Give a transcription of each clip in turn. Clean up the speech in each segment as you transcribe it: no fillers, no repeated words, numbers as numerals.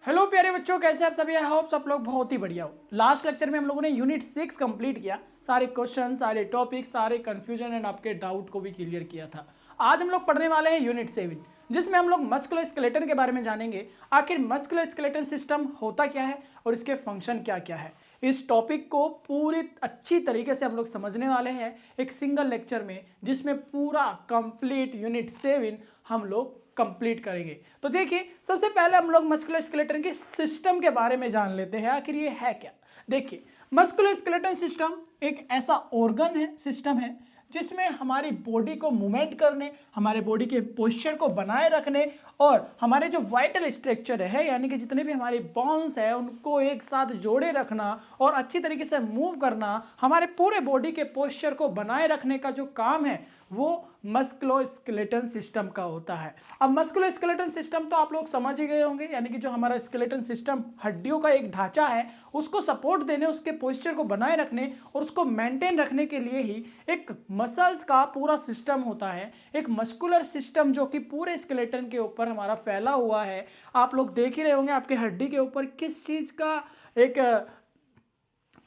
Hello प्यारे बच्चों, कैसे आप सभी? आई होप सब लोग बहुत ही बढ़िया हो। लास्ट लेक्चर में हम लोगों ने यूनिट 6 कंप्लीट किया। सारे क्वेश्चन, सारे टॉपिक, सारे कंफ्यूजन एंड आपके डाउट को भी क्लियर किया था। आज हम लोग पढ़ने वाले हैं यूनिट 7, जिसमें हम लोग मस्कुलोस्केलेटन के बारे में जानेंगे। आखिर मस्कुलोस्केलेटन सिस्टम होता क्या है और इसके फंक्शन क्या क्या है। इस टॉपिक को पूरी अच्छी तरीके से हम लोग समझने वाले हैं एक सिंगल लेक्चर में, जिसमें पूरा कंप्लीट यूनिट 7 हम लोग कंप्लीट करेंगे। तो देखिए, सबसे पहले हम लोग मस्कुलोस्केलेटन के सिस्टम के बारे में जान लेते हैं, आखिर ये है क्या। देखिए, मस्कुलोस्केलेटन सिस्टम एक ऐसा ऑर्गन है, सिस्टम है, जिसमें हमारी बॉडी को मूवमेंट करने, हमारे बॉडी के पोस्चर को बनाए रखने और हमारे जो वाइटल स्ट्रक्चर है, यानी कि जितने भी हमारे बोन्स है उनको एक साथ जोड़े रखना और अच्छी तरीके से मूव करना, हमारे पूरे बॉडी के पोस्चर को बनाए रखने का जो काम है वो मस्कुलोस्केलेटन सिस्टम का होता है। अब मस्कुलोस्केलेटन सिस्टम तो आप लोग समझ ही गए होंगे, यानी कि जो हमारा स्केलेटन सिस्टम हड्डियों का एक ढांचा है, उसको सपोर्ट देने, उसके पोस्चर को बनाए रखने और उसको मेंटेन रखने के लिए ही एक मसल्स का पूरा सिस्टम होता है, एक मस्कुलर सिस्टम जो कि पूरे स्केलेटन के ऊपर हमारा फैला हुआ है। आप लोग देख ही रहे होंगे आपके हड्डी के ऊपर किस चीज का एक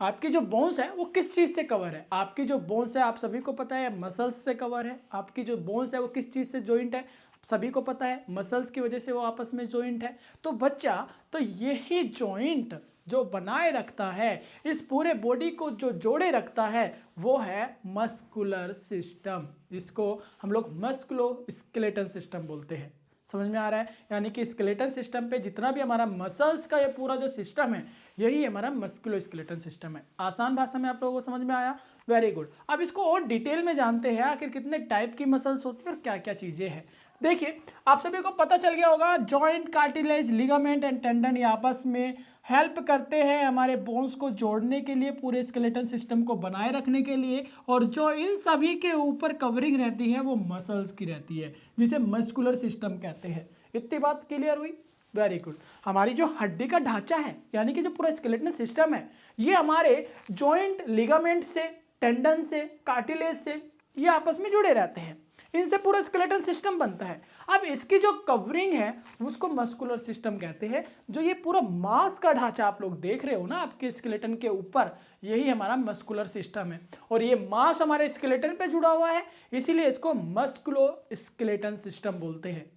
आपकी जो बोन्स है वो किस चीज से कवर है। आपकी जो बोन्स है आप सभी को पता है मसल्स से कवर है। आपकी जो बोन्स है वो किस चीज से जॉइंट है, सभी को पता है मसल्स की वजह से वो आपस में जॉइंट है। तो बच्चा, तो यही जॉइंट जो बनाए रखता है, इस पूरे बॉडी को जो जोड़े रखता है, वो है मस्कुलर सिस्टम, जिसको हम लोग मस्कुलोस्केलेटन सिस्टम बोलते हैं। समझ में आ रहा है? यानी कि स्केलेटन सिस्टम पे जितना भी हमारा मसल्स का ये पूरा जो सिस्टम है, यही हमारा मस्कुलोस्केलेटन सिस्टम है। आसान भाषा में आप लोगों को समझ में आया? Very good. अब इसको और डिटेल में जानते हैं, आखिर कितने टाइप की मसल्स होती है और क्या क्या चीजें हैं। देखिए, आप सभी को पता चल गया होगा, joint, cartilage, ligament and tendon ये आपस में हेल्प करते हैं हमारे बोन्स को जोड़ने के लिए, पूरे स्केलेटन सिस्टम को बनाए रखने के लिए। और जो इन सभी के ऊपर कवरिंग रहती है वो मसल्स की रहती है, जिसे मस्कुलर सिस्टम कहते हैं। इतनी बात क्लियर हुई? Very good. हमारी जो हड्डी का ढांचा है, यानी कि जो पूरा स्केलेटन सिस्टम है, ये हमारे जॉइंट, लिगामेंट से, टेंडन से, कार्टिलेज से ये आपस में जुड़े रहते हैं। इनसे पूरा स्केलेटन सिस्टम बनता है। अब इसकी जो कवरिंग है उसको मस्कुलर सिस्टम कहते हैं। जो ये पूरा मांस का ढांचा आप लोग देख रहे हो ना आपके स्केलेटन के ऊपर, यही हमारा मस्कुलर सिस्टम है। और ये मांस हमारे स्केलेटन पे जुड़ा हुआ है, इसीलिए इसको मस्कुलोस्केलेटन सिस्टम बोलते हैं।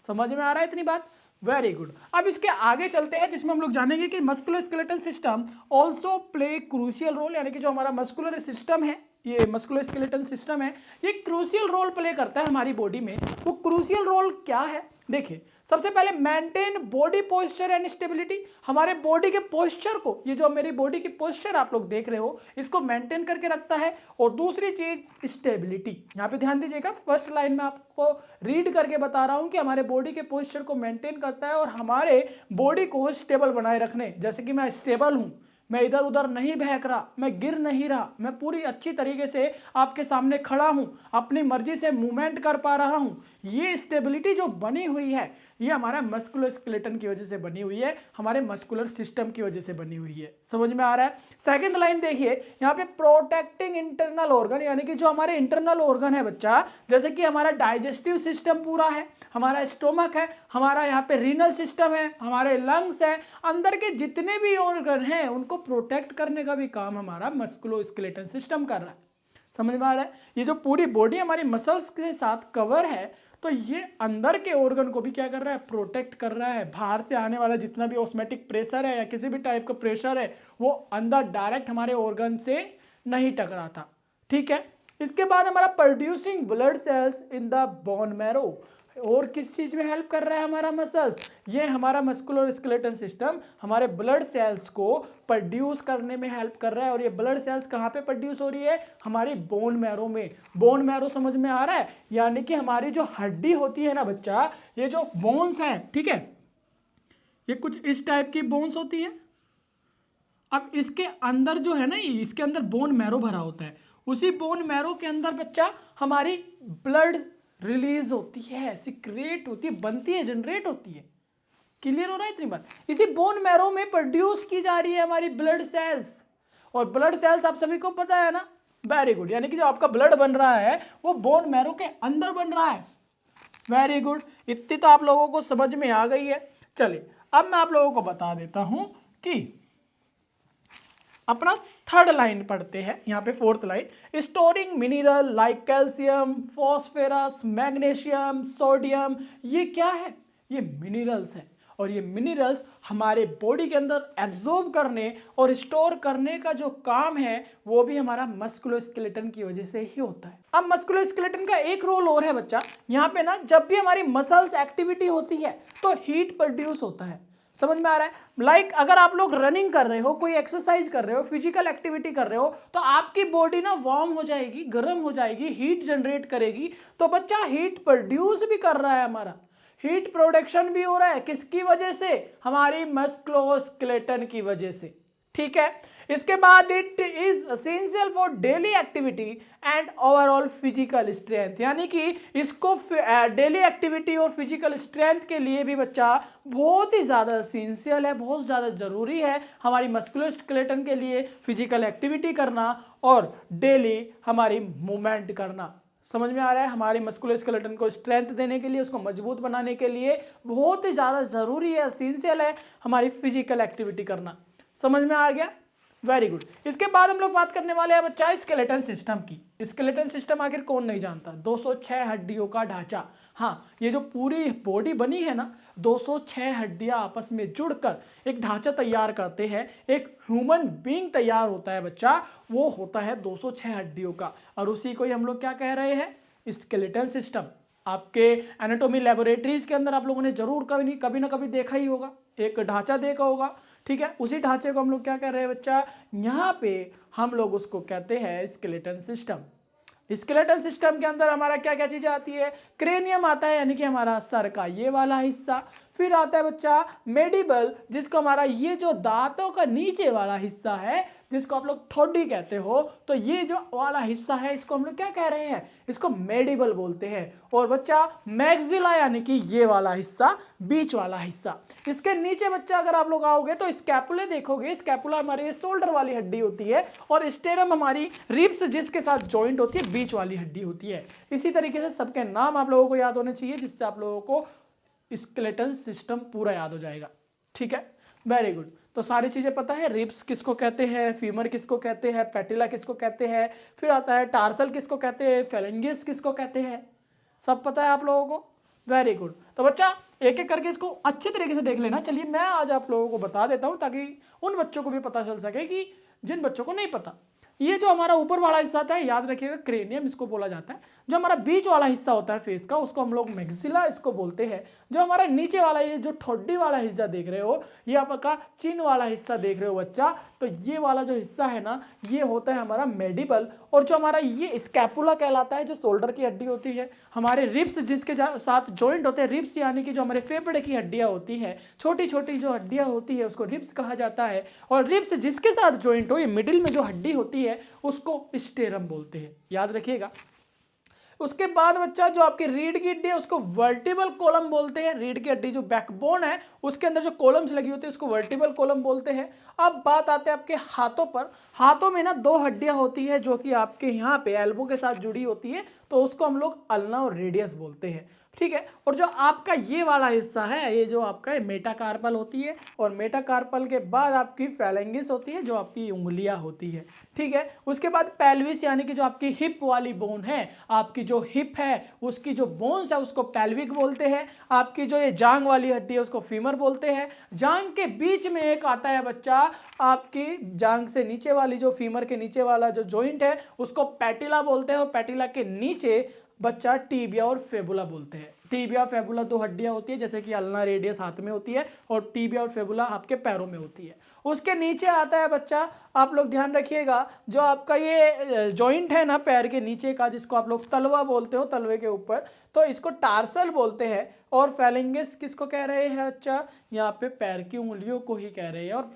समझ में आ रहा है इतनी बात? Very good. अब इसके आगे चलते हैं, जिसमें हम लोग जानेंगे कि musculoskeleton system also play crucial role, यानी कि जो हमारा मस्कुलर सिस्टम है, ये मस्कुलोस्केलेटन सिस्टम है, ये क्रूशियल रोल प्ले करता है हमारी बॉडी में। वो क्रूशियल रोल क्या है? देखिए, सबसे पहले maintain body posture and stability. हमारे बॉडी के पोस्चर को, ये जो मेरी बॉडी की पोस्चर आप लोग देख रहे हो, इसको मेंटेन करके रखता है। और दूसरी चीज स्टेबिलिटी, यहाँ पे ध्यान दीजिएगा, फर्स्ट लाइन में आपको रीड करके बता रहा हूं कि हमारे बॉडी के पोस्चर को मेंटेन करता है और हमारे बॉडी को स्टेबल बनाए रखने, जैसे कि मैं स्टेबल हूं, मैं इधर उधर नहीं बहक रहा, मैं गिर नहीं रहा, मैं पूरी अच्छी तरीके से आपके सामने खड़ा हूं, अपनी मर्जी से मूवमेंट कर पा रहा हूं। ये स्टेबिलिटी जो बनी हुई है, ये हमारा मस्कुलोस्केलेटन की वजह से बनी हुई है, हमारे मस्कुलर सिस्टम की वजह से बनी हुई है। समझ में आ रहा है? सेकंड लाइन देखिए, यहाँ पे प्रोटेक्टिंग इंटरनल ऑर्गन, यानी कि जो हमारे इंटरनल ऑर्गन है बच्चा, जैसे कि हमारा डाइजेस्टिव सिस्टम पूरा है, हमारा स्टोमक है, हमारा यहाँ पे रीनल सिस्टम है, हमारे लंग्स है, अंदर के जितने भी ऑर्गन हैं उनको प्रोटेक्ट करने का भी काम हमारा मस्कुलोस्केलेटन सिस्टम कर रहा है। समझ में आ रहा है? ये जो पूरी बॉडी हमारी मसल्स के साथ कवर है, तो ये अंदर के ऑर्गन को भी क्या कर रहा है? प्रोटेक्ट कर रहा है। बाहर से आने वाला जितना भी ऑस्मेटिक प्रेशर है या किसी भी टाइप का प्रेशर है, वो अंदर डायरेक्ट हमारे ऑर्गन से नहीं टकराता। ठीक है? इसके बाद हमारा producing blood cells in the bone marrow, और किस चीज में हेल्प कर रहा है हमारा मसल्स? ये हमारा मस्कुलोस्केलेटन सिस्टम हमारे ब्लड सेल्स को प्रोड्यूस करने में हेल्प कर रहा है। और ये ब्लड सेल्स कहाँ पे प्रोड्यूस हो रही है? हमारी बोन मैरो में। बोन मैरो समझ में आ रहा है? यानी कि हमारी जो हड्डी होती है ना बच्चा, ये जो बोन्स हैं, ठीक है, ये कुछ इस टाइप की बोन्स होती है। अब इसके अंदर जो है ना, इसके अंदर बोन मैरो भरा होता है। उसी बोन मैरो के अंदर बच्चा हमारी ब्लड रिलीज होती है, सिक्रेट होती है, बनती है, जनरेट होती है। क्लियर हो रहा है इतनी बात? इसी बोन मैरो में प्रोड्यूस की जा रही है हमारी ब्लड सेल्स। और ब्लड सेल्स आप सभी को पता है ना? Very good. यानी कि जो आपका ब्लड बन रहा है वो बोन मैरो के अंदर बन रहा है। Very good. इतनी तो आप लोगों को समझ में आ गई है। चलिए, अब मैं आप लोगों को बता देता हूं कि अपना थर्ड लाइन पढ़ते हैं, यहाँ पे fourth line, storing mineral like calcium, phosphorus, magnesium, sodium. ये क्या है? ये मिनरल्स है, और ये मिनरल्स हमारे बॉडी के अंदर एब्जॉर्ब करने और स्टोर करने का जो काम है वो भी हमारा मस्कुलोस्केलेटन की वजह से ही होता है। अब मस्कुलोस्केलेटन का एक रोल और है बच्चा, यहाँ पे ना जब भी हमारी मसल्स एक्टिविटी होती है तो हीट प्रोड्यूस होता है। समझ में आ रहा है? लाइक अगर आप लोग रनिंग कर रहे हो, कोई एक्सरसाइज कर रहे हो, फिजिकल एक्टिविटी कर रहे हो, तो आपकी बॉडी ना वार्म हो जाएगी, गर्म हो जाएगी, हीट जनरेट करेगी। तो बच्चा हीट प्रोड्यूस भी कर रहा है, हमारा हीट प्रोडक्शन भी हो रहा है। किसकी वजह से? हमारी मस्कुलोस्केलेटन की वजह से। ठीक है, इसके बाद it is essential for daily activity and overall physical strength, यानी कि इसको डेली एक्टिविटी और फिजिकल स्ट्रेंथ के लिए भी बच्चा बहुत ही ज़्यादा एसेंशियल है, बहुत ज़्यादा ज़रूरी है हमारी मस्कुलोस्केलेटन के लिए फिजिकल एक्टिविटी करना और डेली हमारी मूवमेंट करना। समझ में आ रहा है? हमारे मस्कुलोस्केलेटन को स्ट्रेंथ देने के लिए, उसको मजबूत बनाने के लिए बहुत ही ज़्यादा ज़रूरी है, एसेंशियल है हमारी फिजिकल एक्टिविटी करना। समझ में आ गया? Very good. इसके बाद हम लोग बात करने वाले हैं बच्चा स्केलेटन सिस्टम की। स्केलेटन सिस्टम आखिर कौन नहीं जानता? 206 हड्डियों का ढांचा। हाँ, ये जो पूरी बॉडी बनी है ना, 206 हड्डियां आपस में जुड़कर एक ढांचा तैयार करते हैं, एक ह्यूमन बीइंग तैयार होता है बच्चा, वो होता है 206 हड्डियों का, और उसी को ही हम लोग क्या कह रहे हैं? Skeleton system. आपके एनाटॉमी लेबोरेटरीज के अंदर आप लोगों ने जरूर कभी ना कभी देखा ही होगा, एक ढांचा देखा होगा। ठीक है, उसी ढांचे को हम लोग क्या कह रहे हैं बच्चा? यहाँ पे हम लोग उसको कहते हैं स्केलेटन सिस्टम। स्केलेटन सिस्टम के अंदर हमारा क्या क्या चीजें आती है? क्रेनियम आता है, यानी कि हमारा सर का ये वाला हिस्सा। फिर आता है बच्चा मेडिबल, जिसको हमारा ये जो दांतों का नीचे वाला हिस्सा है, जिसको आप लोग ठोडी कहते हो, तो ये जो वाला हिस्सा है इसको हम लोग क्या कह रहे हैं? इसको मेडिबल बोलते हैं। और बच्चा मैक्सिला, यानी कि ये वाला हिस्सा, बीच वाला हिस्सा। इसके नीचे बच्चा अगर आप लोग आओगे तो स्कैपुले देखोगे। स्कैपुला हमारी शोल्डर वाली हड्डी होती है, और स्टेरम हमारी रिब्स जिसके साथ जॉइंट होती है, बीच वाली हड्डी होती है। इसी तरीके से सबके नाम आप लोगों को याद होने चाहिए, जिससे आप लोगों को स्केलेटन सिस्टम पूरा याद हो जाएगा। ठीक है, वेरी गुड। तो सारी चीजें पता है, रिब्स किसको कहते हैं, फीमर किसको कहते हैं, पैटिला किसको कहते हैं, फिर आता है टार्सल किसको कहते हैं, फेलेंगिस किसको कहते हैं, सब पता है आप लोगों को। Very good. तो बच्चा एक एक करके इसको अच्छे तरीके से देख लेना। चलिए मैं आज आप लोगों को बता देता हूं, ताकि उन बच्चों को भी पता चल सके कि जिन बच्चों को नहीं पता। ये जो हमारा ऊपर वाला हिस्सा होता है, याद रखिएगा, क्रेनियम इसको बोला जाता है। जो हमारा बीच वाला हिस्सा होता है फेस का, उसको हम लोग मैक्सिला इसको बोलते हैं। जो हमारा नीचे वाला, ये जो ठोडी वाला हिस्सा देख रहे हो, ये आपका चिन वाला हिस्सा देख रहे हो बच्चा, तो ये वाला जो हिस्सा है ना, ये होता है हमारा मेडिबल। और जो हमारा ये स्कैपुला कहलाता है, जो शोल्डर की हड्डी होती है, हमारे रिब्स जिसके साथ जॉइंट होते हैं, रिब्स यानी कि जो हमारे फेफड़े की हड्डियां होती हैं, छोटी छोटी जो हड्डियां होती है, उसको रिब्स कहा जाता है। और रिब्स जिसके साथ जॉइंट हो, ये मिडिल में जो हड्डी होती है, उसको स्टेरम बोलते हैं, याद रखिएगा। उसके बाद बच्चा जो आपकी रीढ़ की हड्डी है, उसको वर्टिबल कॉलम बोलते हैं। रीढ़ की हड्डी जो बैकबोन है, उसके अंदर जो कॉलम्स लगी होती है, उसको वर्टिबल कॉलम बोलते हैं। अब बात आते हैं आपके हाथों पर। हाथों में ना दो हड्डियां होती है, जो कि आपके यहाँ पे एल्बो के साथ जुड़ी होती है, तो उसको हम लोग अल्ना और रेडियस बोलते हैं। ठीक है, और जो आपका ये वाला हिस्सा है, ये जो आपका मेटाकार्पल होती है, और मेटाकार्पल के बाद आपकी फैलेंगिस होती है, जो आपकी उंगलियां होती है। ठीक है, उसके बाद पेल्विस, यानी कि जो आपकी हिप वाली बोन है, आपकी जो हिप है उसकी जो बोन्स है उसको पेल्विक बोलते हैं। आपकी जो ये जांग वाली हड्डी है उसको फीमर बोलते हैं। जांग के बीच में एक आता है बच्चा, आपकी जांग से नीचे वाली, जो फीमर के नीचे वाला जो जॉइंट है, उसको पैटिला बोलते हैं। और पैटिला के नीचे बच्चा टीबिया और फेबुला बोलते हैं। टीबिया फेबुला दो हड्डियां होती है, जैसे कि अल्ना रेडियस हाथ में होती है, और टीबिया और फेबुला आपके पैरों में होती है। उसके नीचे आता है बच्चा, आप लोग ध्यान रखिएगा, जो आपका ये जॉइंट है ना पैर के नीचे का, जिसको आप लोग तलवा बोलते हो, तलवे के ऊपर, तो इसको टार्सल बोलते हैं। और फैलेंगिस किसको कह रहे हैं बच्चा? यहाँ पे पैर की उंगलियों को ही कह रहे हैं। और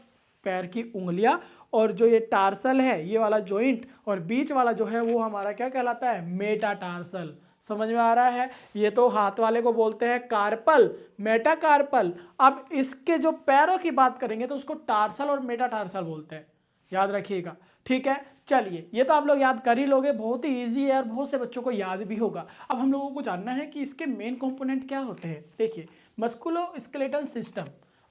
पैर की उंगलियां और जो ये टार्सल है, ये वाला जॉइंट, और बीच वाला जो है वो हमारा क्या कहलाता है? मेटाटार्सल। समझ में आ रहा है? ये तो हाथ वाले को बोलते हैं कार्पल, मेटाकार्पल। अब इसके जो पैरों की बात करेंगे तो उसको टार्सल और मेटाटार्सल बोलते हैं, याद रखिएगा। ठीक है, चलिए ये तो आप लोग याद कर ही लोगे, बहुत ही इजी है और बहुत से बच्चों को याद भी होगा। अब हम लोगों को जानना है कि इसके मेन कंपोनेंट क्या होते हैं। देखिए, मस्कुलोस्केलेटल सिस्टम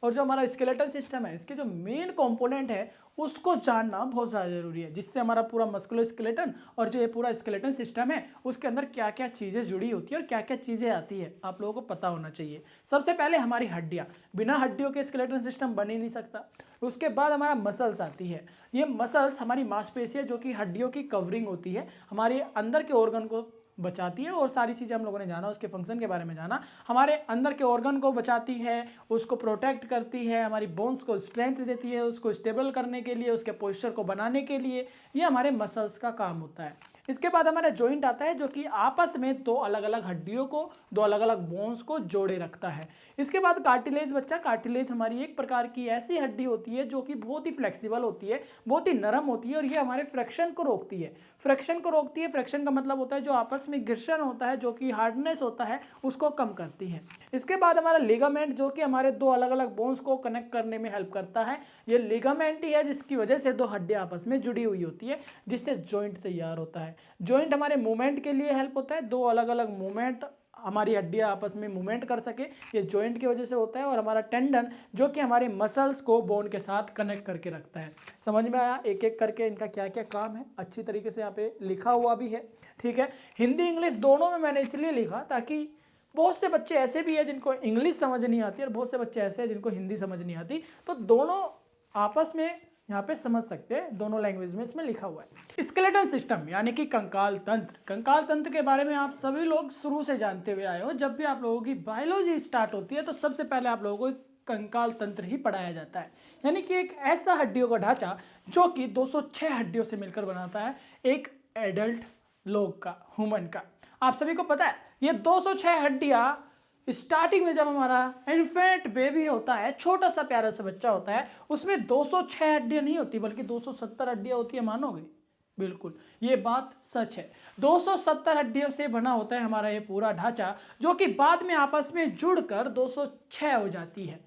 और जो हमारा स्केलेटन सिस्टम है, इसके जो मेन कंपोनेंट है उसको जानना बहुत ज़्यादा जरूरी है, जिससे हमारा पूरा मस्कुलर स्केलेटन और जो ये पूरा स्केलेटन सिस्टम है उसके अंदर क्या क्या चीज़ें जुड़ी होती है और क्या क्या चीज़ें आती है आप लोगों को पता होना चाहिए। सबसे पहले हमारी हड्डियाँ, बिना हड्डियों के स्केलेटन सिस्टम बन ही नहीं सकता। उसके बाद हमारा मसल्स आती है, ये मसल्स हमारी मांसपेशियाँ जो कि हड्डियों की कवरिंग होती है, हमारे अंदर के ऑर्गन को बचाती है और सारी चीज़ें हम लोगों ने जाना, उसके फंक्शन के बारे में जाना, हमारे अंदर के ऑर्गन को बचाती है, उसको प्रोटेक्ट करती है, हमारी बोन्स को स्ट्रेंथ देती है, उसको स्टेबल करने के लिए, उसके पोस्चर को बनाने के लिए, ये हमारे मसल्स का काम होता है। इसके बाद हमारा जॉइंट आता है जो कि आपस में दो अलग अलग हड्डियों को, दो अलग अलग बोन्स को जोड़े रखता है। इसके बाद कार्टिलेज बच्चा, कार्टिलेज हमारी एक प्रकार की ऐसी हड्डी होती है जो कि बहुत ही फ्लेक्सिबल होती है, बहुत ही नरम होती है और ये हमारे फ्रैक्शन को रोकती है। फ्रैक्शन को रोकती है, फ्रैक्शन का मतलब होता है जो आपस में घर्षण होता है, जो कि हार्डनेस होता है, उसको कम करती है। इसके बाद हमारा लिगामेंट जो कि हमारे दो अलग अलग बोन्स को कनेक्ट करने में हेल्प करता है। ये लिगामेंट ही है जिसकी वजह से दो हड्डियां आपस में जुड़ी हुई होती है, जिससे जॉइंट तैयार होता है। जॉइंट हमारे मूवमेंट के लिए हेल्प होता है, दो अलग अलग मूवमेंट हमारी हड्डियां आपस में मूवमेंट कर सके, ये जॉइंट की वजह से होता है। और हमारा टेंडन जो कि हमारे मसल्स को बोन के साथ कनेक्ट करके रखता है। समझ में आया एक एक करके इनका क्या क्या काम है, अच्छी तरीके से यहाँ पे लिखा हुआ भी है, ठीक है। हिंदी इंग्लिश दोनों में मैंने इसलिए लिखा ताकि बहुत से बच्चे ऐसे भी है जिनको इंग्लिश समझ नहीं आती और बहुत से बच्चे ऐसे हैं जिनको हिंदी समझ नहीं आती, तो दोनों आपस में यहाँ पे समझ सकते हैं, दोनों लैंग्वेज में इसमें लिखा हुआ है। स्केलेटन सिस्टम यानी कि कंकाल तंत्र, कंकाल तंत्र के बारे में आप सभी लोग शुरू से जानते हुए आए हो। जब भी आप लोगों की बायोलॉजी स्टार्ट होती है तो सबसे पहले आप लोगों को कंकाल तंत्र ही पढ़ाया जाता है, यानी कि एक ऐसा हड्डियों का ढांचा जो कि 206 हड्डियों से मिलकर बनाता है एक एडल्ट लोग का, ह्यूमन का। आप सभी को पता है ये 206 हड्डियां स्टार्टिंग में जब हमारा इन्फेंट बेबी होता है, छोटा सा प्यारा सा बच्चा होता है, उसमें 206 हड्डियां नहीं होती बल्कि 270 हड्डियां होती है, मानोगे? बिल्कुल, ये बात सच है। 270 हड्डियों से बना होता है हमारा ये पूरा ढांचा, जो कि बाद में आपस में जुड़कर 206 हो जाती है।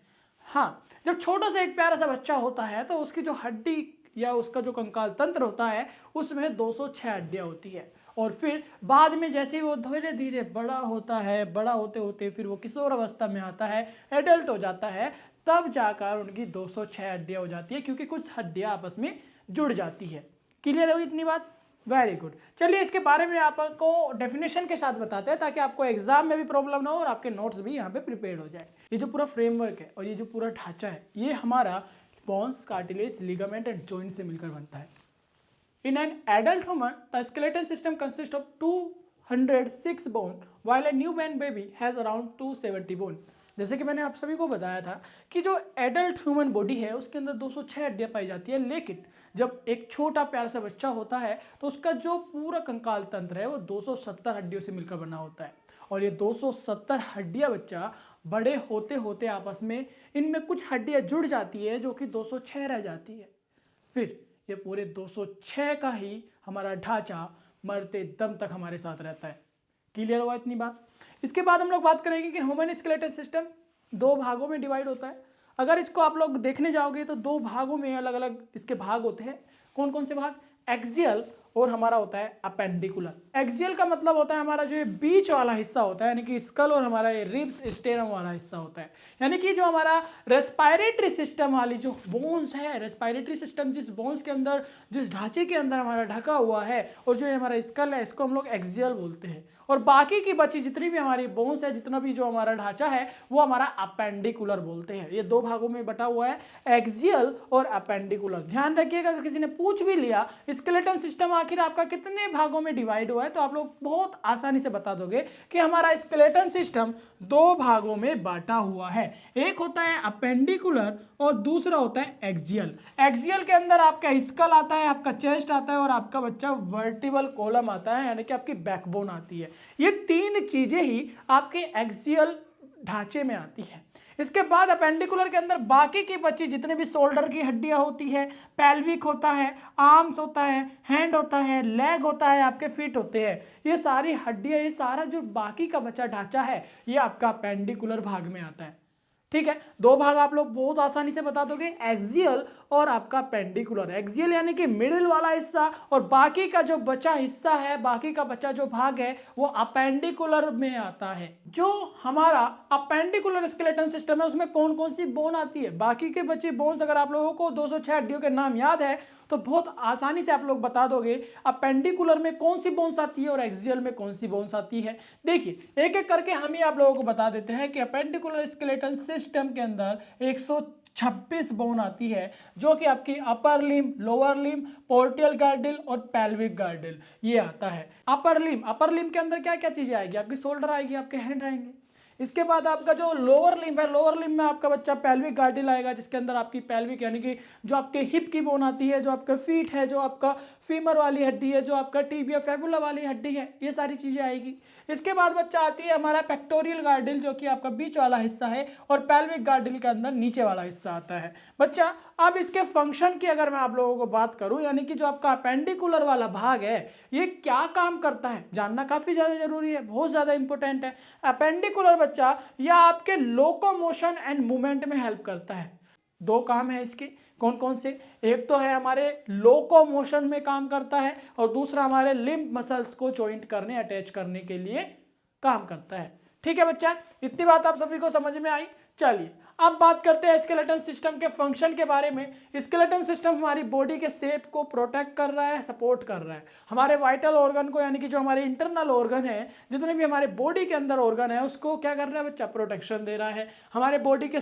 हाँ, जब छोटा सा एक प्यारा सा बच्चा होता है तो उसकी जो हड्डी या उसका जो कंकाल तंत्र होता है उसमें 206 हड्डियां होती है। और फिर बाद में जैसे ही वो धीरे धीरे बड़ा होता है, बड़ा होते होते फिर वो किशोर अवस्था में आता है, एडल्ट हो जाता है, तब जाकर उनकी 206 हड्डियां हो जाती है, क्योंकि कुछ हड्डियां आपस में जुड़ जाती है। क्लियर हो इतनी बात? Very good. चलिए इसके बारे में आपको डेफिनेशन के साथ बताते हैं ताकि आपको एग्जाम में भी प्रॉब्लम ना हो और आपके नोट्स भी यहाँ पे प्रिपेयर हो जाए। ये जो पूरा फ्रेमवर्क है और ये जो पूरा ढांचा है, ये हमारा bones, cartilage, ligament and joint से मिलकर बनता है। In an adult human, the skeletal system consists of 206 bone, while a newborn baby has around 270 bone. जैसे कि मैंने आप सभी को बताया था कि जो एडल्ट ह्यूमन बॉडी है उसके अंदर 206 हड्डियां पाई जाती है, लेकिन जब एक छोटा प्यारा सा बच्चा होता है तो उसका जो पूरा कंकाल तंत्र है वो 270 हड्डियों से मिलकर बना होता है। और ये 270 हड्डियां बच्चा बड़े होते होते आपस में इनमें कुछ हड्डियां जुड़ जाती है जो कि 206 रह जाती है। फिर ये पूरे 206 का ही हमारा ढांचा मरते दम तक हमारे साथ रहता है। क्लियर हुआ इतनी बात? इसके बाद हम लोग बात करेंगे कि ह्यूमन स्केलेटल सिस्टम दो भागों में डिवाइड होता है। अगर इसको आप लोग देखने जाओगे तो दो भागों में अलग अलग इसके भाग होते हैं। कौन कौन से भाग? एक्सियल और हमारा होता है अपेंडिकुलर। एक्सियल का मतलब होता है हमारा जो ये बीच वाला हिस्सा होता है, यानी कि स्कल और हमारा ये रिब्स स्टेरम वाला हिस्सा होता है, यानी कि जो हमारा रेस्पायरेटरी सिस्टम वाली जो बोन्स है, रेस्पायरेटरी सिस्टम जिस बोन्स के अंदर, जिस ढांचे के अंदर हमारा ढका हुआ है और जो हमारा स्कल है, इसको हम लोग एक्सियल बोलते हैं। और बाकी की बची जितनी भी हमारी बोन्स है, जितना भी जो हमारा ढांचा है, वो हमारा अपेंडिकुलर बोलते हैं। ये दो भागों में बटा हुआ है, एक्सियल और अपेंडिकुलर। ध्यान रखिएगा, अगर किसी ने पूछ भी लिया स्केलेटन सिस्टम आखिर आपका कितने भागों में डिवाइड हुआ है, तो आप लोग बहुत आसानी से बता दोगे कि हमारा स्केलेटन सिस्टम दो भागों में बांटा हुआ है। एक होता है अपेंडिकुलर और दूसरा होता है एक्सियल। एक्सियल के अंदर आपका स्कल आता है, आपका चेस्ट आता है और आपका बच्चा वर्टिबल कॉलम आता है, यानी कि आपकी बैकबोन आती है। ये तीन चीजें ही आपके एक्सियल ढांचे में आती है। इसके बाद अपेंडिकुलर के अंदर बाकी की बची जितने भी शोल्डर की हड्डियां होती है, पेल्विक होता है, आर्म्स होता है, हैंड होता है, लेग होता है, आपके फीट होते हैं, ये सारी हड्डियां, ये सारा जो बाकी का बचा ढांचा है, ये आपका अपेंडिकुलर भाग में आता है। ठीक है, दो भाग आप लोग बहुत आसानी से बता दोगे, एक्सियल और आपका पेंडिकुलर। एक्सियल यानी कि मिडिल वाला हिस्सा, और बाकी का जो बचा हिस्सा है, बाकी का बचा जो भाग है वो अपेंडिकुलर में आता है। जो हमारा अपेंडिकुलर स्केलेटन सिस्टम है उसमें कौन कौन सी बोन आती है, बाकी के बचे बोन्स अगर आप लोगों को 206 हड्डियों के नाम याद है तो बहुत आसानी से आप लोग बता दोगे अपेंडिकुलर में कौन सी बोन्स आती है और एक्सियल में कौन सी बोन्स आती है। देखिए एक एक करके हम ही आप लोगों को बता देते हैं कि अपेंडिकुलर स्केलेटन सिस्टम के अंदर 126 बोन आती है, जो कि आपकी अपर लिम्ब, लोअर लिम्ब, पोर्टियल गार्डिल और पेल्विक गार्डिल ये आता है। अपर लिम्ब के अंदर क्या क्या चीजें आएगी, आपकी शोल्डर आएगी, आपके हैंड आएंगे। इसके बाद आपका जो लोअर लिम्ब है, लोअर लिम्ब में आपका बच्चा पेल्विक गार्डिल आएगा, जिसके अंदर आपकी पेल्विक यानी कि जो आपके हिप की बोन आती है, जो आपका फीट है, जो आपका फीमर वाली हड्डी है, जो आपका टिबिया फेबुला वाली हड्डी है, ये सारी चीजें आएगी। इसके बाद बच्चा आती है हमारा पेक्टोरियल गार्डिल, जो कि आपका बीच वाला हिस्सा है, और पेल्विक गार्डिल के अंदर नीचे वाला हिस्सा आता है। बच्चा अब इसके फंक्शन की अगर मैं आप लोगों को बात करूं, यानी कि जो आपका अपेंडिकुलर वाला भाग है ये क्या काम करता है जानना काफी ज्यादा जरूरी है, बहुत ज्यादा इंपॉर्टेंट है। अपेंडिकुलर बच्चा या आपके लोकोमोशन एंड मूवमेंट में हेल्प करता है। दो काम है इसके, कौन कौन से, एक तो है हमारे लोकोमोशन में काम करता है और दूसरा हमारे लिम्ब मसल्स को जॉइंट करने, अटैच करने के लिए काम करता है। ठीक है बच्चा, इतनी बात आप सभी को समझ में आई। चलिए अब बात करते हैं स्केलेटन सिस्टम के फंक्शन के बारे में। स्केलेटन सिस्टम हमारी बॉडी के शेप को प्रोटेक्ट कर रहा है, सपोर्ट कर रहा है, हमारे वाइटल ऑर्गन को, यानी कि जो हमारे इंटरनल ऑर्गन है, जितने भी हमारे बॉडी के अंदर ऑर्गन है उसको क्या कर रहा है बच्चा, प्रोटेक्शन दे रहा है। हमारे बॉडी के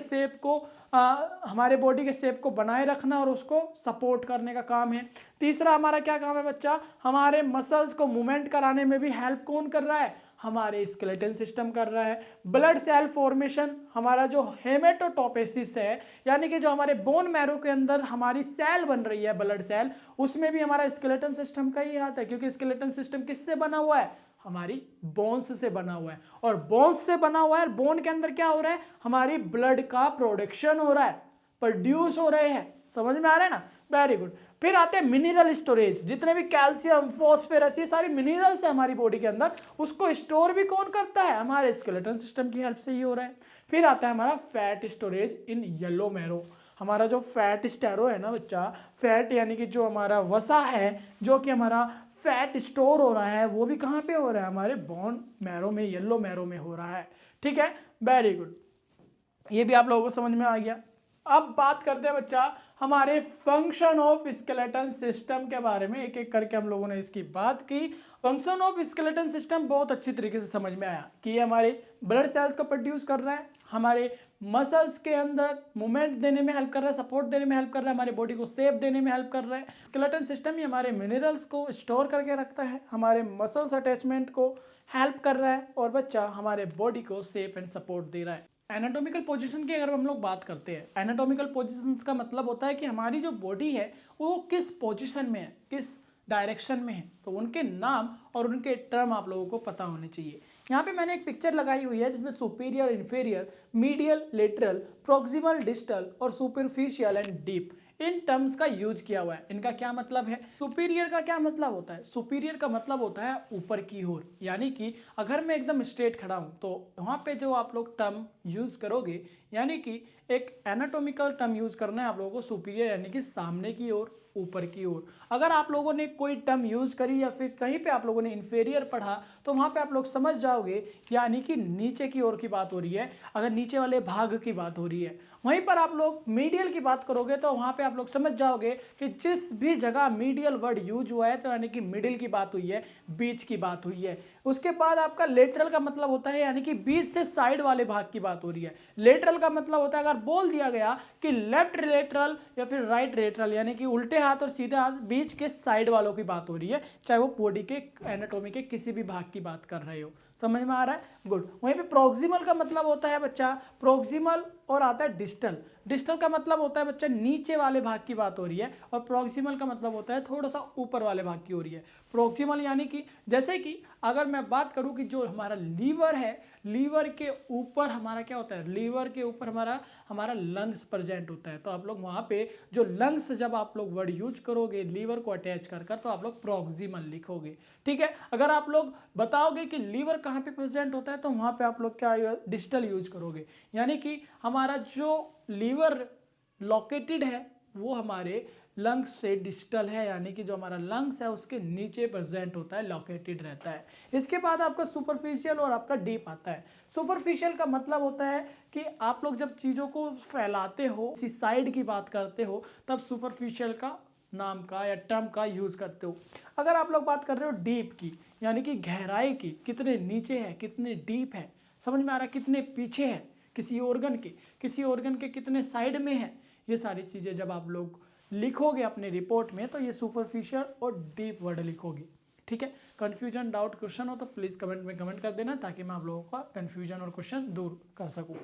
शेप को बनाए रखना और उसको सपोर्ट करने का काम है। तीसरा हमारा क्या काम है बच्चा, हमारे मसल्स को मूवमेंट कराने में भी हेल्प कौन कर रहा है, हमारे स्केलेटन सिस्टम कर रहा है। ब्लड सेल फॉर्मेशन, हमारा जो हेमेटोटॉपेसिस है, यानी कि जो हमारे बोन मैरो के अंदर हमारी सेल बन रही है, ब्लड सेल, उसमें भी हमारा स्केलेटन सिस्टम का ही हाथ है, क्योंकि स्केलेटन सिस्टम किससे बना हुआ है, हमारी बोन्स से बना हुआ है। और बोन्स से बना हुआ है, बोन के अंदर क्या हो रहा है, हमारी ब्लड का प्रोडक्शन हो रहा है, प्रोड्यूस हो रहे हैं। समझ में आ रहा है ना, वेरी गुड। फिर आते हैं मिनरल स्टोरेज, जितने भी कैल्शियम, फॉस्फोरस, ये सारी मिनरल्स है हमारी बॉडी के अंदर, उसको स्टोर भी कौन करता है, हमारे स्केलेटन सिस्टम की हेल्प से ही हो रहा है। फिर आता है हमारा fat storage in yellow marrow. हमारा जो फैट स्टेरो है ना बच्चा, फैट यानी कि जो हमारा वसा है, जो कि हमारा फैट स्टोर हो रहा है, वो भी कहाँ पे हो रहा है, हमारे बोन मैरो में, येलो मैरो में हो रहा है। ठीक है, वेरी गुड, ये भी आप लोगों को समझ में आ गया। अब बात करते हैं बच्चा हमारे फंक्शन ऑफ स्केलेटन सिस्टम के बारे में, एक एक करके हम लोगों ने इसकी बात की। फंक्शन ऑफ स्केलेटन सिस्टम बहुत अच्छी तरीके से समझ में आया कि ये हमारे ब्लड सेल्स को प्रोड्यूस कर रहा है, हमारे मसल्स के अंदर मूवमेंट देने में हेल्प कर रहा है, सपोर्ट देने में हेल्प कर रहा है, हमारे बॉडी को शेप देने में हेल्प कर रहा है। स्केलेटन सिस्टम ही हमारे मिनरल्स को स्टोर करके रखता है, हमारे मसल्स अटैचमेंट को हेल्प कर रहा है, और बच्चा हमारे बॉडी को शेप एंड सपोर्ट दे रहा है। एनाटॉमिकल पोजीशन की अगर हम लोग बात करते हैं, एनाटॉमिकल पोजीशंस का मतलब होता है कि हमारी जो बॉडी है वो किस पोजीशन में है, किस डायरेक्शन में है, तो उनके नाम और उनके टर्म आप लोगों को पता होने चाहिए। यहाँ पे मैंने एक पिक्चर लगाई हुई है जिसमें superior, inferior, medial, lateral, proximal, distal और superficial and deep, in terms का यूज किया हुआ है। इनका क्या मतलब है, सुपीरियर का क्या मतलब होता है, सुपीरियर का मतलब होता है ऊपर की ओर, यानी कि अगर मैं एकदम स्ट्रेट खड़ा हूं तो वहां पे जो आप लोग टर्म यूज करोगे, यानी कि एक एनाटॉमिकल टर्म यूज करना है आप लोगों को, सुपीरियर यानी कि सामने की ओर, ऊपर की ओर। अगर आप लोगों ने कोई टर्म यूज करी या फिर कहीं पे आप लोगों ने इन्फीरियर पढ़ा तो वहां पे आप लोग समझ जाओगे यानी कि नीचे की ओर की बात हो रही है, अगर नीचे वाले भाग की बात हो रही है। वहीं पर आप लोग मीडियल की बात करोगे तो वहां पे आप लोग समझ जाओगे कि जिस भी जगह मीडियल वर्ड यूज हुआ है तो यानी कि मिडिल की बात हुई है, बीच की बात हुई है। उसके बाद आपका लेटरल का मतलब होता है यानी कि बीच से साइड वाले भाग की बात हो रही है। लेटरल का मतलब होता है अगर बोल दिया गया कि लेफ्ट लेटरल या फिर राइट लेटरल, यानी कि उल्टे हाथ और सीधे हाथ, बीच के साइड वालों की बात हो रही है, चाहे वो बॉडी के एनाटॉमी के किसी भी भाग की बात कर रहे हो। समझ में आ रहा है, गुड। वहीं पे प्रोक्सिमल का मतलब होता है बच्चा, प्रोक्सिमल और आता है डिस्टल। डिस्टल का मतलब होता है बच्चा नीचे वाले भाग की बात हो रही है, और प्रोक्सिमल का मतलब होता है थोड़ा सा ऊपर वाले भाग की हो रही है। प्रोक्सिमल यानी कि जैसे कि अगर मैं बात करूं कि जो हमारा लीवर है, लीवर के ऊपर हमारा क्या होता है, लीवर के ऊपर हमारा हमारा लंग्स प्रेजेंट होता है, तो आप लोग वहां पे जो लंग्स, जब आप लोग वर्ड यूज करोगे लीवर को अटैच कर कर, तो आप लोग प्रोक्सिमल लिखोगे। ठीक है, अगर आप लोग बताओगे कि लीवर कहाँ पे प्रेजेंट होता है तो वहां पे आप लोग क्या डिस्टल यूज करोगे, यानी कि हम हमारा जो लीवर लोकेटेड है वो हमारे लंग्स से डिस्टल है, यानी कि जो हमारा लंग्स है उसके नीचे प्रेजेंट होता है, लोकेटेड रहता है। इसके बाद आपका सुपरफिशियल और आपका डीप आता है। सुपरफिशियल का मतलब होता है कि आप लोग जब चीज़ों को फैलाते हो, किसी साइड की बात करते हो, तब सुपरफिशियल का नाम का या टर्म का यूज़ करते हो। अगर आप लोग बात कर रहे हो डीप की, यानी कि गहराई की, कितने नीचे है, कितने डीप है, समझ में आ रहा है, कितने पीछे है किसी ऑर्गन के कितने साइड में है, ये सारी चीज़ें जब आप लोग लिखोगे अपने रिपोर्ट में तो ये सुपरफिशियल और डीप वर्ड लिखोगे। ठीक है, कंफ्यूजन, डाउट, क्वेश्चन हो तो प्लीज़ कमेंट में कमेंट कर देना, ताकि मैं आप लोगों का कंफ्यूजन और क्वेश्चन दूर कर सकूं।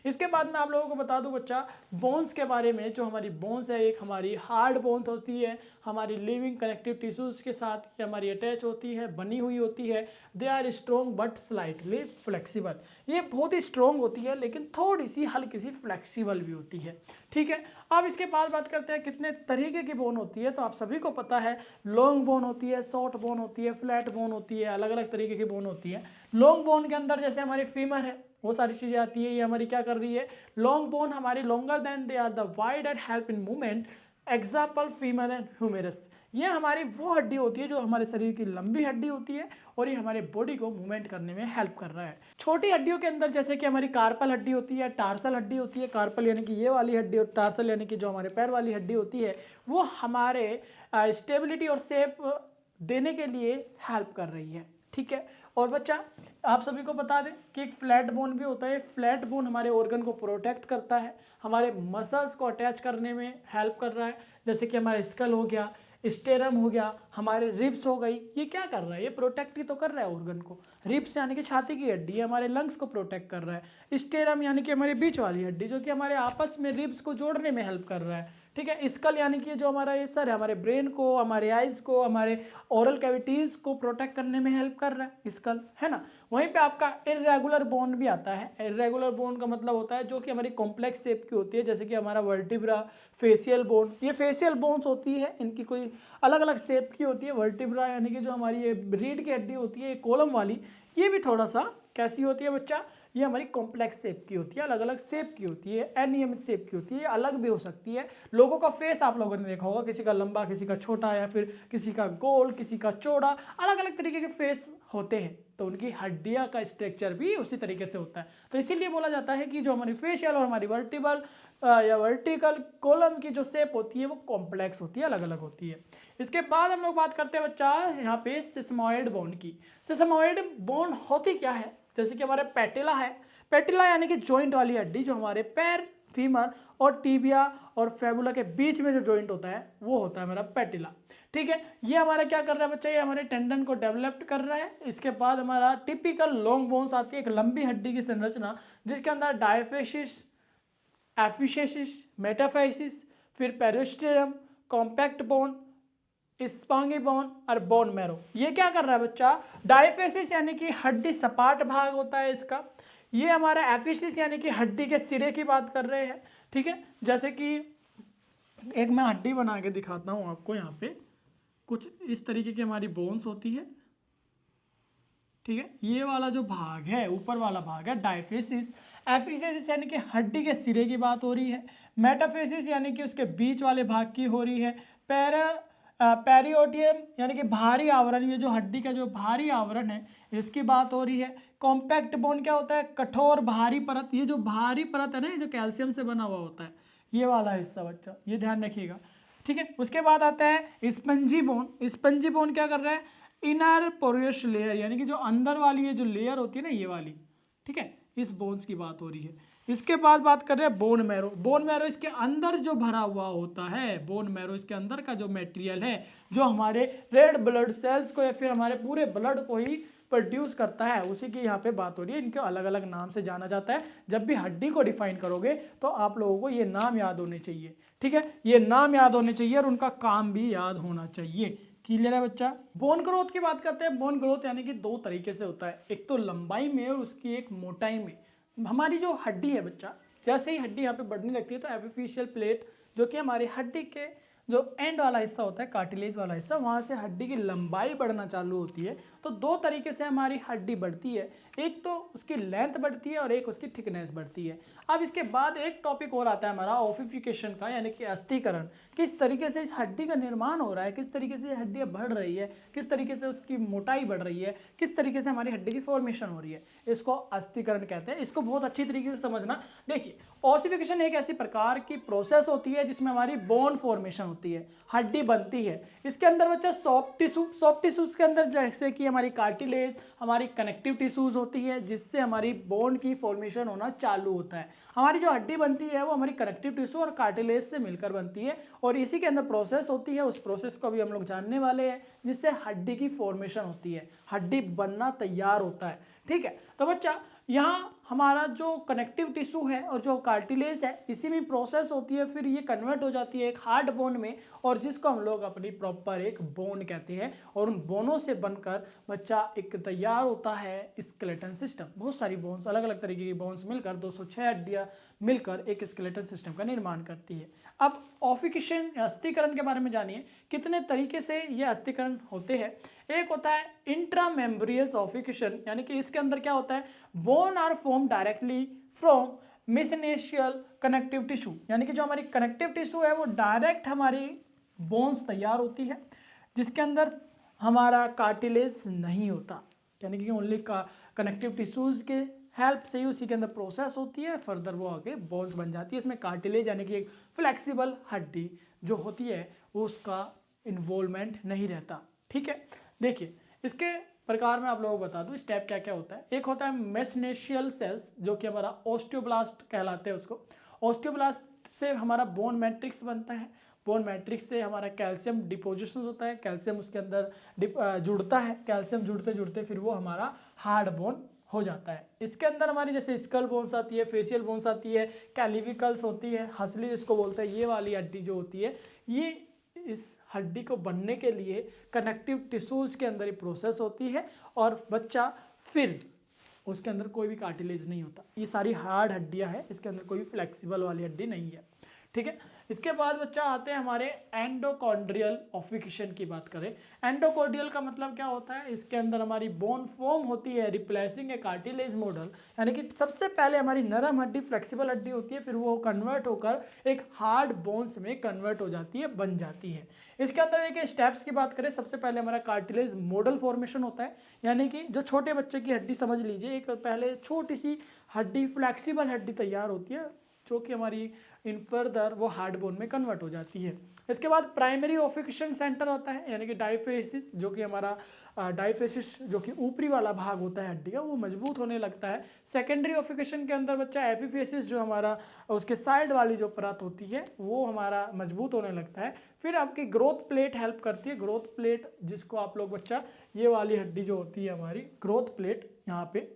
इसके बाद मैं आप लोगों को बता दूं बच्चा बोन्स के बारे में। जो हमारी बोन्स है, एक हमारी हार्ड बोन्स होती है, हमारी लिविंग कनेक्टिव टिश्यूज़ के साथ ये हमारी अटैच होती है, बनी हुई होती है। They are strong but slightly flexible. ये बहुत ही स्ट्रॉन्ग होती है लेकिन थोड़ी सी हल्की सी फ्लेक्सिबल भी होती है। ठीक है, अब इसके बाद बात करते हैं कितने तरीके की बोन होती है। तो आप सभी को पता है लॉन्ग बोन होती है, शॉर्ट बोन होती है, फ्लैट बोन होती है, अलग अलग तरीके की बोन होती है। लॉन्ग बोन के अंदर जैसे हमारी फीमर है, वो सारी चीज़ें आती है। ये हमारी क्या कर रही है, लॉन्ग बोन हमारी longer than they are the wide and help in movement, example femur and humerus. ये हमारी वो हड्डी होती है जो हमारे शरीर की लंबी हड्डी होती है और ये हमारे बॉडी को मूवमेंट करने में हेल्प कर रहा है। छोटी हड्डियों के अंदर जैसे कि हमारी कार्पल हड्डी होती है, टार्सल हड्डी होती है। कार्पल यानी कि ये वाली हड्डी और टार्सल यानी कि जो हमारे पैर वाली हड्डी होती है, वो हमारे स्टेबिलिटी और शेप देने के लिए हेल्प कर रही है। ठीक है, और बच्चा आप सभी को बता दें कि एक फ्लैट बोन भी होता है। फ्लैट बोन हमारे ऑर्गन को प्रोटेक्ट करता है, हमारे मसल्स को अटैच करने में हेल्प कर रहा है। जैसे कि हमारा स्कल हो गया, स्टेरम हो गया, हमारे रिब्स हो गई, ये क्या कर रहा है, ये प्रोटेक्ट ही तो कर रहा है ऑर्गन को। रिब्स यानी कि छाती की हड्डी हमारे लंग्स को प्रोटेक्ट कर रहा है। स्टेरम यानी कि हमारे बीच वाली हड्डी जो कि हमारे आपस में रिब्स को जोड़ने में हेल्प कर रहा है। ठीक है, स्कल यानी कि जो हमारा ये सर है, हमारे ब्रेन को, हमारे आइज को, हमारे ओरल कैविटीज़ को प्रोटेक्ट करने में हेल्प कर रहा है स्कल, है ना। वहीं पे आपका इर्रेगुलर बोन भी आता है। इर्रेगुलर बोन का मतलब होता है जो कि हमारी कॉम्प्लेक्स शेप की होती है, जैसे कि हमारा वर्टिब्रा, फेशियल बोन। ये फेशियल बोन्स होती है, इनकी कोई अलग अलग शेप की होती है। वर्टिब्रा यानी कि जो हमारी ये रीढ़ की हड्डी होती है, कॉलम वाली, ये भी थोड़ा सा कैसी होती है बच्चा, ये हमारी कॉम्प्लेक्स शेप की होती है, अलग अलग शेप की होती है, अनियमित शेप की होती है, अलग भी हो सकती है। लोगों का फेस आप लोगों ने देखा होगा, किसी का लंबा, किसी का छोटा, या फिर किसी का गोल, किसी का चौड़ा, अलग अलग तरीके के फेस होते हैं। तो उनकी हड्डियां का स्ट्रक्चर भी उसी तरीके से होता है। तो इसीलिए बोला जाता है कि जो हमारी फेशियल और हमारी वर्टिबल या वर्टिकल कॉलम की जो शेप होती है वो कॉम्प्लेक्स होती है, अलग अलग होती है। इसके बाद हम लोग बात करते हैं बच्चा यहाँ पे सिस्मॉइड बोन की। सिस्मॉइड बोन होती क्या है, जैसे कि हमारे पैटिला है। पैटिला यानी कि जॉइंट वाली हड्डी, जो हमारे पैर, फीमर और टीबिया और फेबुला के बीच में जो जॉइंट होता है वो होता है हमारा पैटिला। ठीक है, ये हमारा क्या कर रहा है बच्चा, ये हमारे टेंडन को डेवलप कर रहा है। इसके बाद हमारा टिपिकल लॉन्ग बोन्स आती है, एक लंबी हड्डी की संरचना जिसके अंदर डायफेसिस, एफिसेसिस, मेटाफेसिस, फिर पेरिस्टेरियम, कॉम्पैक्ट बोन, स्पॉन्गी बोन और बोन मैरो। ये क्या कर रहा है बच्चा, डायफेसिस यानी कि हड्डी सपाट भाग होता है इसका। ये हमारा एफिसिस यानी कि हड्डी के सिरे की बात कर रहे हैं। ठीक है, जैसे कि एक मैं हड्डी बना के दिखाता हूँ आपको। यहाँ पे कुछ इस तरीके की हमारी बोन्स होती है। ठीक है, ये वाला जो भाग है, ऊपर वाला भाग है डायफेसिस। एफिसेसिस यानी कि हड्डी के सिरे की बात हो रही है। मेटाफेसिस यानी कि उसके बीच वाले भाग की हो रही है। पेरियोटियम यानी कि भारी आवरण, ये जो हड्डी का जो भारी आवरण है इसकी बात हो रही है। कॉम्पैक्ट बोन क्या होता है, कठोर भारी परत। ये जो भारी परत है ना, ये जो कैल्शियम से बना हुआ होता है, ये वाला हिस्सा बच्चा, ये ध्यान रखिएगा। ठीक है, उसके बाद आता है स्पंजी बोन। स्पंजी बोन क्या कर रहा है, इनर पोरियस लेयर, यानी कि जो अंदर वाली ये जो लेयर होती है ना, ये वाली। ठीक है, इस बोन्स की बात हो रही है। इसके बाद बात कर रहे हैं बोन मैरो। बोन मैरो इसके अंदर जो भरा हुआ होता है, बोन मैरो इसके अंदर का जो मटेरियल है, जो हमारे रेड ब्लड सेल्स को या फिर हमारे पूरे ब्लड को ही प्रोड्यूस करता है, उसी की यहाँ पे बात हो रही है। इनके अलग अलग नाम से जाना जाता है। जब भी हड्डी को डिफाइन करोगे तो आप लोगों को ये नाम याद होने चाहिए। ठीक है, ये नाम याद होने चाहिए और उनका काम भी याद होना चाहिए। क्लियर है बच्चा। बोन ग्रोथ की बात करते हैं। बोन ग्रोथ यानी कि दो तरीके से होता है, एक तो लंबाई में और उसकी एक मोटाई में। हमारी जो हड्डी है बच्चा, जैसे ही हड्डी यहाँ पे बढ़ने लगती है तो एपिफिशियल प्लेट जो कि हमारी हड्डी के जो एंड वाला हिस्सा होता है, कार्टिलेज वाला हिस्सा, वहाँ से हड्डी की लंबाई बढ़ना चालू होती है। तो दो तरीके से हमारी हड्डी बढ़ती है, एक तो उसकी लेंथ बढ़ती है और एक उसकी थिकनेस बढ़ती है। अब इसके बाद एक टॉपिक और आता है हमारा ऑफिफिकेशन का, यानी कि अस्थिकरण। किस तरीके से इस हड्डी का निर्माण हो रहा है, किस तरीके से हड्डियाँ बढ़ रही है, किस तरीके से उसकी मोटाई बढ़ रही है, किस तरीके से हमारी हड्डी की फॉर्मेशन हो रही है, इसको अस्थिकरण कहते हैं। इसको बहुत अच्छी तरीके से समझना। देखिए, ऑसिफिकेशन एक ऐसी प्रकार की प्रोसेस होती है जिसमें हमारी बोन फॉर्मेशन होती है, हड्डी बनती है। इसके अंदर बच्चा सॉफ्ट टिश्यूज के अंदर जैसे कि हमारी कार्टिलेज, हमारी कनेक्टिव टिश्यूज होती है, जिससे हमारी बोन की फॉर्मेशन होना चालू होता है। हमारी जो हड्डी बनती है वो हमारी कनेक्टिव टिश्यू और कार्टिलेज से मिलकर बनती है, और इसी के अंदर प्रोसेस होती है। उस प्रोसेस को भी हम लोग जानने वाले हैं, जिससे हड्डी की फॉर्मेशन होती है, हड्डी बनना तैयार होता है। ठीक है, तो बच्चा यहाँ हमारा जो कनेक्टिव टिश्यू है और जो कार्टिलेज है, इसी में प्रोसेस होती है, फिर ये कन्वर्ट हो जाती है एक हार्ड बोन में, और जिसको हम लोग अपनी प्रॉपर एक बोन कहते हैं। और उन बोनों से बनकर बच्चा एक तैयार होता है स्केलेटन सिस्टम। बहुत सारी बोन्स, अलग अलग तरीके की बोन्स मिलकर 206 हड्डियाँ मिलकर एक स्केलेटन सिस्टम का निर्माण करती है। अब ऑफिकेशन अस्थिकरण के बारे में जानिए, कितने तरीके से ये अस्थिकरण होते हैं। एक होता है इंट्रामेम्ब्रियस ऑफिकेशन, यानी कि इसके अंदर क्या होता है, bone are form directly from mesenchymal connective tissue, यानी कि जो हमारी कनेक्टिव टिश्यू है वो डायरेक्ट हमारी बोन्स तैयार होती है, जिसके अंदर हमारा कार्टिलेज नहीं होता, यानी कि ओनली कनेक्टिव टिश्यूज के हेल्प से ही उसी के अंदर प्रोसेस होती है, फर्दर वो आगे बोन्स बन जाती है। इसमें कार्टिलेज यानी कि एक फ्लेक्सिबल हड्डी जो होती है वो उसका इन्वॉल्वमेंट नहीं रहता। ठीक है, देखिए इसके प्रकार में आप लोगों को बता दूं स्टेप क्या क्या होता है। एक होता है मेसनेशियल सेल्स, जो कि हमारा ओस्टियोब्लास्ट कहलाते हैं। उसको ओस्टियोब्लास्ट से हमारा बोन मैट्रिक्स बनता है, बोन मैट्रिक्स से हमारा कैल्शियम डिपोजिशन होता है, कैल्शियम उसके अंदर जुड़ता है, कैल्शियम जुड़ते जुड़ते फिर वो हमारा हार्ड बोन हो जाता है। इसके अंदर हमारी जैसे स्कल बोन्स आती है, फेशियल बोन्स आती है, कैलिविकल्स होती है, हंसली जिसको बोलते हैं, ये वाली हड्डी जो होती है, ये इस हड्डी को बनने के लिए कनेक्टिव टिश्यूज के अंदर ही प्रोसेस होती है, और बच्चा फिर उसके अंदर कोई भी कार्टिलेज नहीं होता। ये सारी हार्ड हड्डियां हैं, इसके अंदर कोई फ्लेक्सिबल वाली हड्डी नहीं है। ठीक है, इसके बाद बच्चा आते हैं हमारे एंडोकॉन्ड्रियल ऑफिकेशन की बात करें। एंडोकॉन्ड्रियल का मतलब क्या होता है, इसके अंदर हमारी बोन फॉर्म होती है रिप्लेसिंग ए कार्टिलेज मॉडल, यानी कि सबसे पहले हमारी नरम हड्डी, फ्लेक्सिबल हड्डी होती है, फिर वो कन्वर्ट होकर एक हार्ड बोन्स में कन्वर्ट हो जाती है, बन जाती है। इसके अंदर एक स्टेप्स की बात करें, सबसे पहले हमारा कार्टिलेज मॉडल फॉर्मेशन होता है, यानी कि जो छोटे बच्चे की हड्डी समझ लीजिए, एक पहले छोटी सी हड्डी, फ्लेक्सिबल हड्डी तैयार होती है, जो कि हमारी इन फर्दर वो हार्ड बोन में कन्वर्ट हो जाती है। इसके बाद प्राइमरी ऑफिकेशन सेंटर होता है, यानी कि डायफेसिस, जो कि हमारा डायफेसिस जो कि ऊपरी वाला भाग होता है हड्डी का, वो मजबूत होने लगता है। सेकेंडरी ऑफिकेशन के अंदर बच्चा एपिफेसिस, जो हमारा उसके साइड वाली जो परत होती है वो हमारा मजबूत होने लगता है। फिर आपकी ग्रोथ प्लेट हेल्प करती है, ग्रोथ प्लेट जिसको आप लोग बच्चा, ये वाली हड्डी जो होती है हमारी ग्रोथ प्लेट यहाँ पे,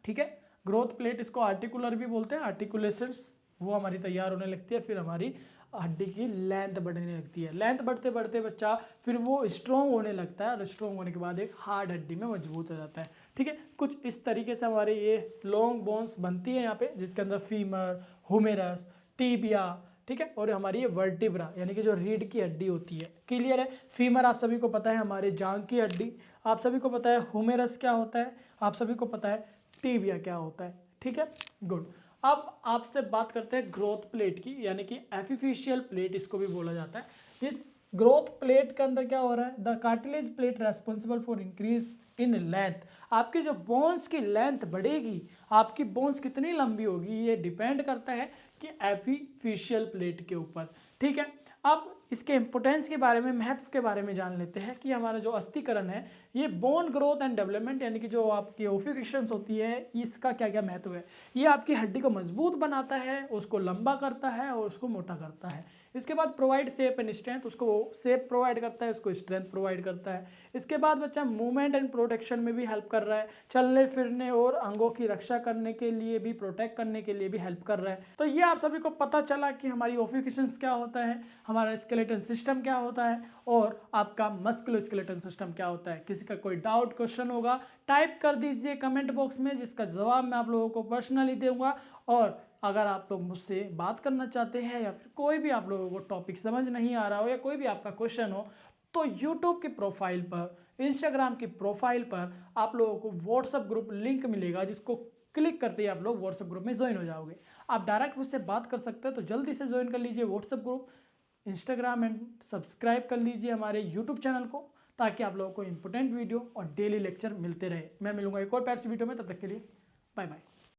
ठीक है, ग्रोथ प्लेट इसको आर्टिकुलर भी बोलते हैं, आर्टिकुलेशंस, वो हमारी तैयार होने लगती है। फिर हमारी हड्डी की लेंथ बढ़ने लगती है, लेंथ बढ़ते बढ़ते बच्चा फिर वो स्ट्रॉन्ग होने लगता है, और स्ट्रॉन्ग होने के बाद एक हार्ड हड्डी में मजबूत हो जाता है। ठीक है, कुछ इस तरीके से हमारे ये लॉन्ग बोन्स बनती है यहाँ पे, जिसके अंदर फीमर, हुमेरस, टीबिया, ठीक है, और हमारी ये वर्टिब्रा यानी कि जो रीढ़ की हड्डी होती है। क्लियर है, फीमर आप सभी को पता है हमारे जांघ की हड्डी, आप सभी को पता है हुमेरस क्या होता है, आप सभी को पता है टीबिया क्या होता है। ठीक है, गुड। अब आपसे बात करते हैं ग्रोथ प्लेट की, यानी कि एपिफिशियल प्लेट इसको भी बोला जाता है। इस ग्रोथ प्लेट के अंदर क्या हो रहा है, the cartilage plate responsible for increase in length. आपकी जो बोन्स की लेंथ बढ़ेगी, आपकी बोन्स कितनी लंबी होगी, ये डिपेंड करता है कि एपिफिशियल प्लेट के ऊपर। ठीक है, अब इसके इंपोर्टेंस के बारे में, महत्व के बारे में जान लेते हैं कि हमारा जो अस्थिकरण है, ये बोन ग्रोथ एंड डेवलपमेंट, यानी कि जो आपकी ऑफिकेशंस होती है, इसका क्या क्या महत्व है। ये आपकी हड्डी को मजबूत बनाता है, उसको लंबा करता है और उसको मोटा करता है। इसके बाद प्रोवाइड शेप एंड स्ट्रेंथ, उसको शेप प्रोवाइड करता है, उसको स्ट्रेंथ प्रोवाइड करता है। इसके बाद बच्चा मूवमेंट एंड प्रोटेक्शन में भी हेल्प कर रहा है, चलने फिरने और अंगों की रक्षा करने के लिए भी, प्रोटेक्ट करने के लिए भी हेल्प कर रहा है। तो ये आप सभी को पता चला कि हमारी ऑफिकेशंस क्या होता है, हमारा स्केलेटन सिस्टम क्या होता है, और आपका मस्कुलोस्केलेटन सिस्टम क्या होता है। किसी का कोई डाउट क्वेश्चन होगा टाइप कर दीजिए कमेंट बॉक्स में, जिसका जवाब मैं आप लोगों को पर्सनली दूंगा। और अगर आप लोग मुझसे बात करना चाहते हैं या फिर कोई भी आप लोगों को टॉपिक समझ नहीं आ रहा हो या कोई भी आपका क्वेश्चन हो, तो यूट्यूब की प्रोफाइल पर, इंस्टाग्राम की प्रोफाइल पर आप लोगों को व्हाट्सएप ग्रुप लिंक मिलेगा, जिसको क्लिक करते ही आप लोग व्हाट्सएप ग्रुप में ज्वाइन हो जाओगे। आप डायरेक्ट मुझसे बात कर सकते हैं, तो जल्दी से ज्वाइन कर लीजिए WhatsApp group, Instagram and subscribe कर लीजिए हमारे यूट्यूब चैनल को, ताकि आप लोगों को इंपॉर्टेंट वीडियो और डेली लेक्चर मिलते रहे। मैं मिलूंगा एक और प्यार सी वीडियो में, तब तक के लिए बाय बाय।